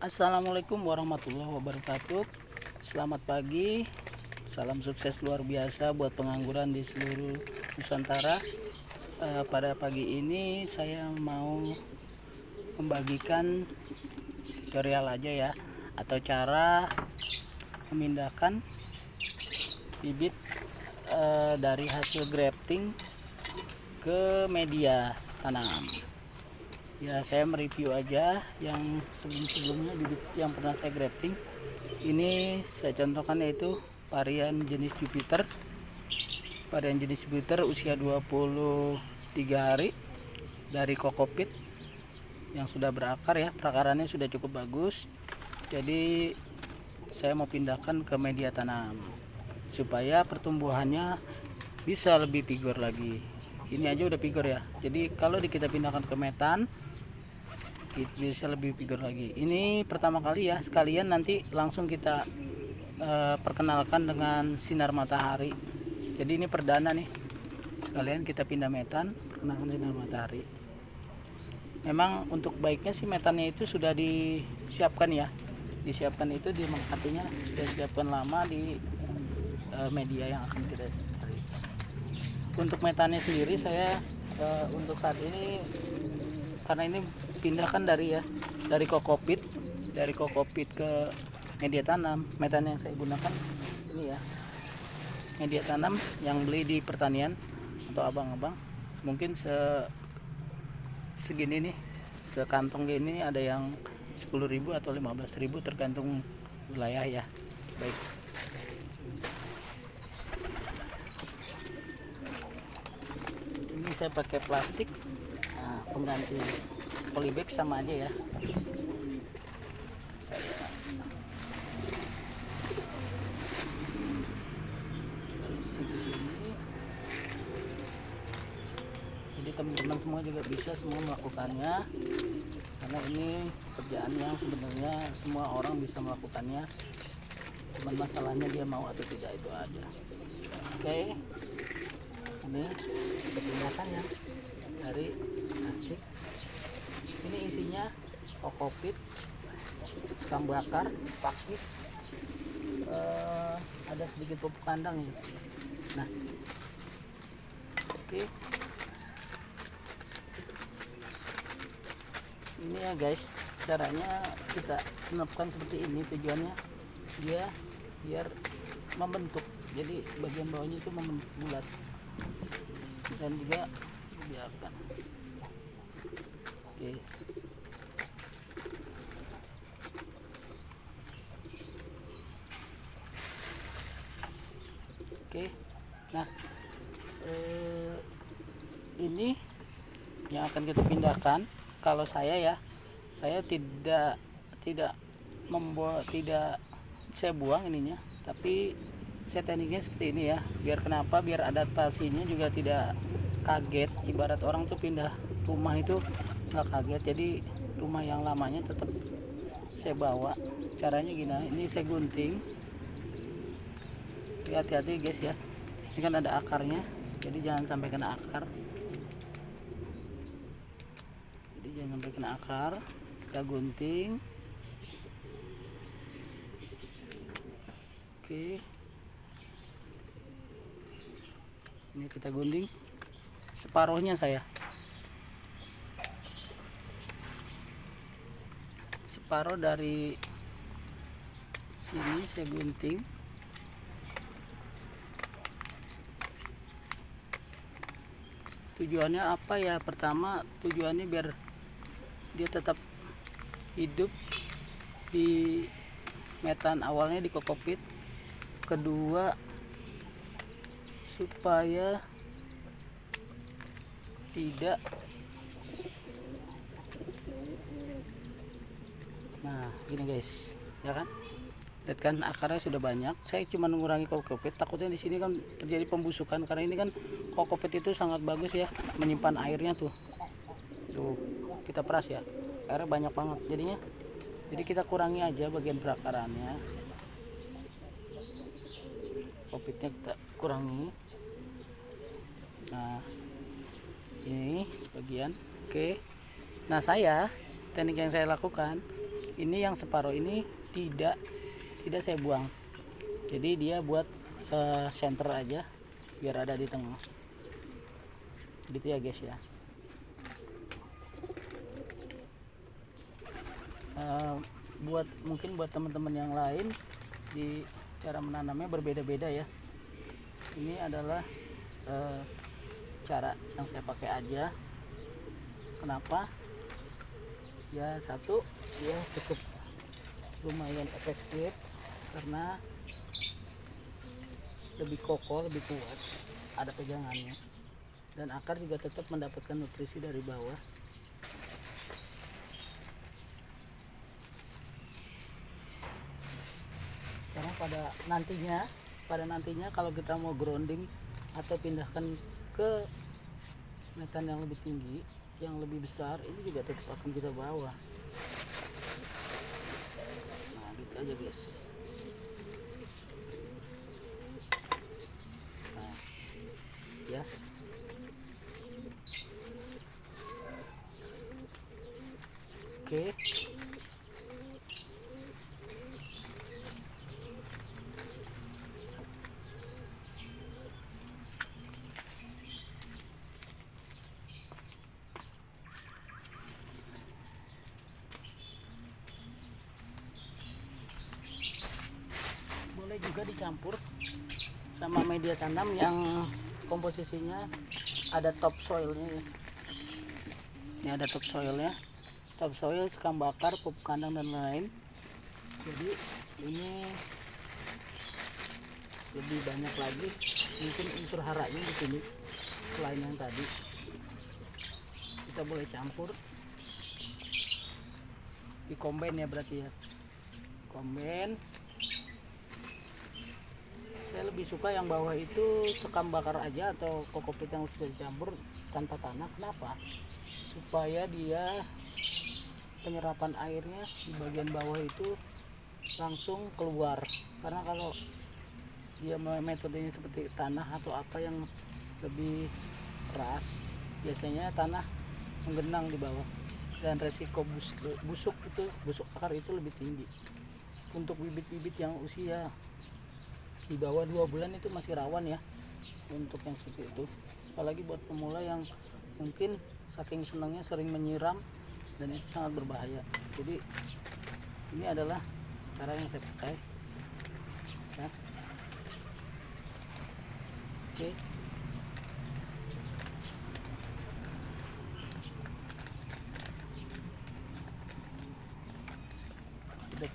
Assalamualaikum warahmatullahi wabarakatuh. Selamat pagi, salam sukses luar biasa buat pengangguran di seluruh Nusantara. Pada pagi ini saya mau membagikan tutorial aja ya, atau cara memindahkan bibit dari hasil grafting ke media tanam. Ya, saya mereview aja yang sebelum-sebelumnya bibit yang pernah saya grafting. Ini saya contohkan yaitu varian jenis Jupiter. Varian jenis Jupiter usia 23 hari dari kokopit yang sudah berakar ya, perakarannya sudah cukup bagus. Jadi saya mau pindahkan ke media tanam supaya pertumbuhannya bisa lebih vigor lagi. Ini aja udah vigor ya. Jadi kalau kita pindahkan ke metan bisa lebih vigor lagi. Ini pertama kali ya, sekalian nanti langsung kita perkenalkan dengan sinar matahari. Jadi ini perdana nih, sekalian kita pindah metan, perkenalkan sinar matahari. Memang untuk baiknya sih metannya itu sudah disiapkan ya, disiapkan itu di artinya sudah disiapkan lama di media yang akan kita cari. Untuk metannya sendiri saya untuk saat ini, karena ini pindahkan dari kokopit ke media tanam. Metan yang saya gunakan ini ya, media tanam yang beli di pertanian atau abang-abang, mungkin segini nih, sekantong gini ada yang 10.000 atau 15.000 tergantung wilayah ya. Baik, ini saya pakai plastik. Nah, pengganti polybag sama aja ya. Isi di sini. Jadi teman-teman semua juga bisa semua melakukannya, karena ini pekerjaan yang sebenarnya semua orang bisa melakukannya, cuman masalahnya dia mau atau tidak, itu aja. Oke, ini kita pindahkan ya dari plastik. Ini isinya kokopit, sekam bakar, pakis, ada sedikit pupuk kandang ya. Nah, oke, ini ya guys, caranya kita menepkan seperti ini. Tujuannya dia biar membentuk, jadi bagian bawahnya itu membentuk bulat, dan juga dibiarkan. Oke, oke. Nah, ini yang akan kita pindahkan. Kalau saya ya, saya tidak membuat, tidak saya buang ininya, tapi saya tekniknya seperti ini ya. Biar kenapa? Biar adaptasinya juga tidak kaget. Ibarat orang tuh pindah rumah itu nggak kaget, jadi rumah yang lamanya tetap saya bawa. Caranya gini, ini saya gunting. Hati-hati guys ya, ini kan ada akarnya, jadi jangan sampai kena akar. Jangan sampai kena akar, kita gunting. Oke, ini kita gunting separuhnya, saya separuh dari sini saya gunting. Tujuannya apa ya? Pertama, tujuannya biar dia tetap hidup di metan awalnya di kokopit. Kedua, supaya tidak, nah gini guys ya kan, lihat kan akarnya sudah banyak. Saya cuma mengurangi kokopit, takutnya di sini kan terjadi pembusukan, karena ini kan kokopit itu sangat bagus ya menyimpan airnya. Tuh kita peras ya, airnya banyak banget jadinya. Jadi kita kurangi aja bagian perakarannya, kokopitnya kita kurangi. Nah, ini sebagian. Oke, nah teknik yang saya lakukan Ini yang separuh ini tidak saya buang, jadi dia buat center aja biar ada di tengah gitu ya guys ya. Mungkin buat teman-teman yang lain di cara menanamnya berbeda-beda ya. Ini adalah cara yang saya pakai aja. Kenapa? Ya satu, ya cukup lumayan efektif karena lebih kokoh, lebih kuat, ada pegangannya, dan akar juga tetap mendapatkan nutrisi dari bawah. Karena pada nantinya kalau kita mau grounding atau pindahkan ke metan yang lebih tinggi, yang lebih besar, ini juga tetap akan kita bawa. Nah gitu aja guys. Nah ya, oke. Boleh juga dicampur sama media tanam yang komposisinya ada topsoilnya. Ini ada topsoilnya, topsoil, sekam bakar, pupuk kandang dan lain. Jadi ini lebih banyak lagi mungkin unsur haranya di sini selain yang tadi. Kita boleh campur di combine ya, berarti ya combine. Saya lebih suka yang bawah itu sekam bakar aja atau kokopit yang sudah dicampur tanpa tanah. Kenapa? Supaya dia penyerapan airnya di bagian bawah itu langsung keluar. Karena kalau dia metodenya seperti tanah atau apa yang lebih keras, biasanya tanah menggenang di bawah dan resiko busuk akar itu lebih tinggi. Untuk bibit-bibit yang usia di bawah 2 bulan itu masih rawan ya untuk yang seperti itu. Apalagi buat pemula yang mungkin saking senangnya sering menyiram, dan itu sangat berbahaya. Jadi ini adalah cara yang saya pakai ya. Oke.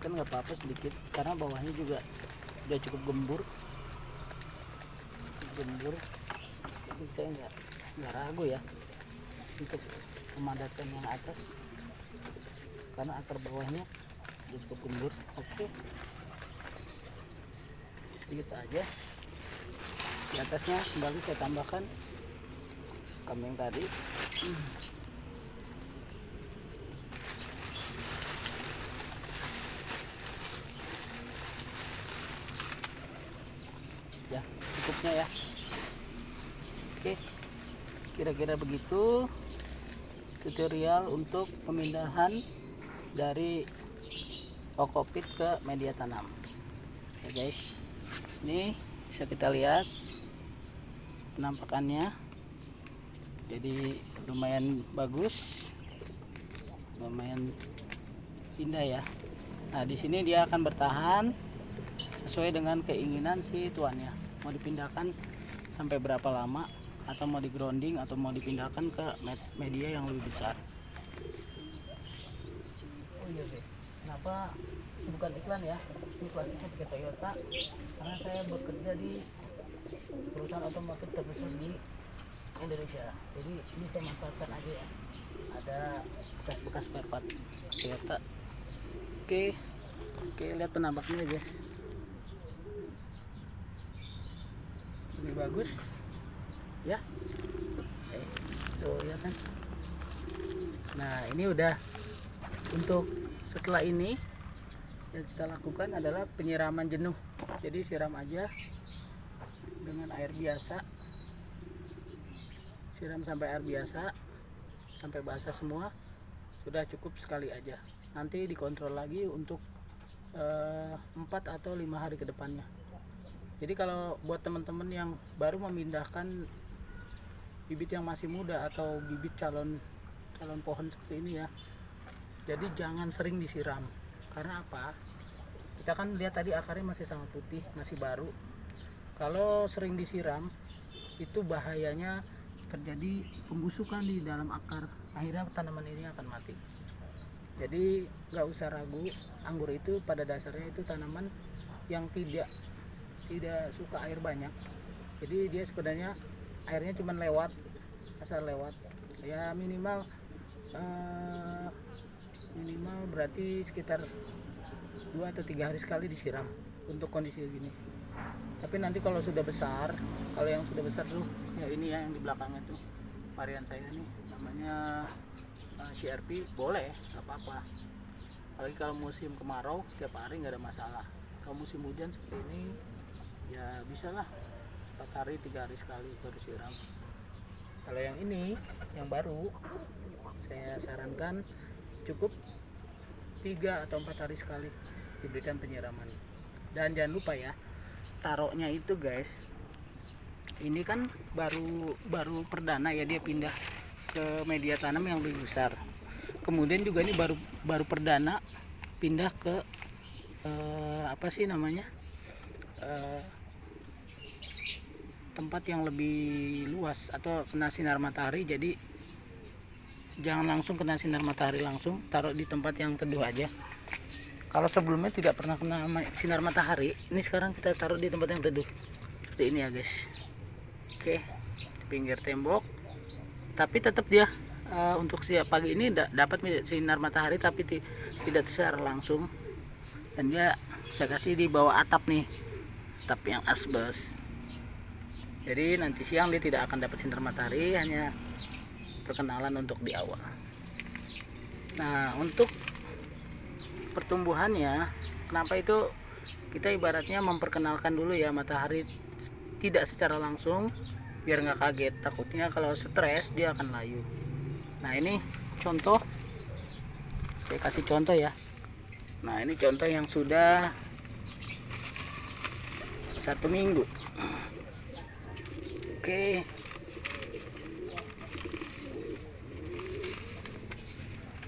Kan nggak apa-apa sedikit karena bawahnya juga udah cukup gembur, jadi saya nggak ragu ya untuk memadatkan yang atas karena akar bawahnya udah cukup gembur. Oke, sedikit aja. Di atasnya kembali saya tambahkan sekam yang tadi. Ya cukupnya ya. Oke, kira-kira begitu tutorial untuk pemindahan dari kokopit ke media tanam ya guys. Ini bisa kita lihat penampakannya, jadi lumayan bagus, lumayan indah ya. Nah di sini dia akan bertahan sesuai dengan keinginan si tuannya, mau dipindahkan sampai berapa lama, atau mau di grounding atau mau dipindahkan ke media yang lebih besar. Oh iya guys, kenapa bukan iklan ya, iklannya pakai Toyota karena saya bekerja di perusahaan otomotif terbesar di Indonesia, jadi ini saya manfaatkan aja ya, ada bekas spare part Toyota. Oke, lihat penampaknya guys, ini bagus ya. Tuh ya kan. Nah ini udah, untuk setelah ini yang kita lakukan adalah penyiraman jenuh. Jadi siram aja dengan air biasa, siram sampai air biasa sampai basah semua, sudah cukup sekali aja. nanti dikontrol lagi untuk 4 atau 5 hari ke depannya. Jadi kalau buat teman-teman yang baru memindahkan bibit yang masih muda atau bibit calon pohon seperti ini ya, jadi jangan sering disiram. Karena apa? Kita kan lihat tadi akarnya masih sangat putih, masih baru. Kalau sering disiram itu bahayanya terjadi pembusukan di dalam akar, akhirnya tanaman ini akan mati. Jadi nggak usah ragu, anggur itu pada dasarnya itu tanaman yang tidak suka air banyak. Jadi dia sebenarnya airnya cuma asal lewat ya, minimal berarti sekitar 2 atau 3 hari sekali disiram untuk kondisi gini. Tapi nanti kalau sudah besar, kalau yang sudah besar tuh ya ini ya, yang di belakangnya tuh varian saya nih namanya CRP, boleh, nggak apa-apa. Apalagi kalau musim kemarau setiap hari nggak ada masalah. Kalau musim hujan seperti ini ya bisa lah 4 hari 3 hari sekali baru siram. Kalau yang ini yang baru, saya sarankan cukup 3 atau 4 hari sekali diberikan penyiraman. Dan jangan lupa ya, taruhnya itu guys, ini kan baru perdana ya, dia pindah ke media tanam yang lebih besar. Kemudian juga ini baru perdana pindah ke apa sih namanya, tempat yang lebih luas atau kena sinar matahari. Jadi jangan langsung kena sinar matahari langsung, taruh di tempat yang teduh aja. Kalau sebelumnya tidak pernah kena sinar matahari, ini sekarang kita taruh di tempat yang teduh seperti ini ya guys. Oke, di pinggir tembok, tapi tetap dia untuk siang pagi ini dapat sinar matahari tapi tidak secara langsung. Dan dia saya kasih di bawah atap nih, atap yang asbes. Jadi nanti siang dia tidak akan dapat sinar matahari, hanya perkenalan untuk di awal. Nah, untuk pertumbuhannya, kenapa itu kita ibaratnya memperkenalkan dulu ya matahari tidak secara langsung biar nggak kaget. Takutnya kalau stres dia akan layu. Nah, ini contoh, saya kasih contoh ya. Nah, ini contoh yang sudah 1 minggu. Oke.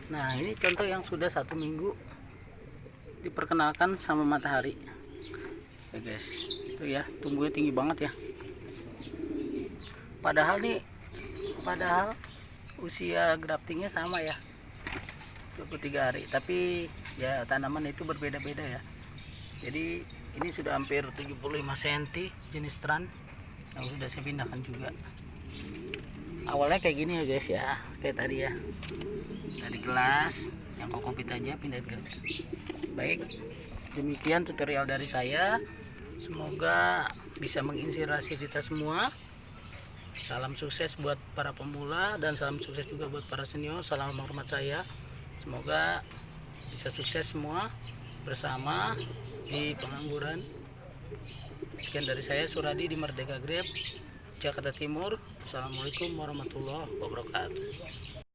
Nah, ini contoh yang sudah 1 minggu diperkenalkan sama matahari ya guys. Itu ya, tumbuhnya tinggi banget ya. Padahal usia graftingnya sama ya, 23 hari. Tapi ya tanaman itu berbeda-beda ya. Jadi ini sudah hampir 75 cm jenis tran yang sudah saya pindahkan juga. Awalnya kayak gini ya guys ya, kayak tadi ya, dari gelas yang kokopit aja pindah ke gelas. Baik, demikian tutorial dari saya. Semoga bisa menginspirasi kita semua. Salam sukses buat para pemula dan salam sukses juga buat para senior. Salam hormat saya. Semoga bisa sukses semua bersama di pengangguran. Sekian dari saya, Suradi di Merdeka Grape, Jakarta Timur. Assalamualaikum warahmatullahi wabarakatuh.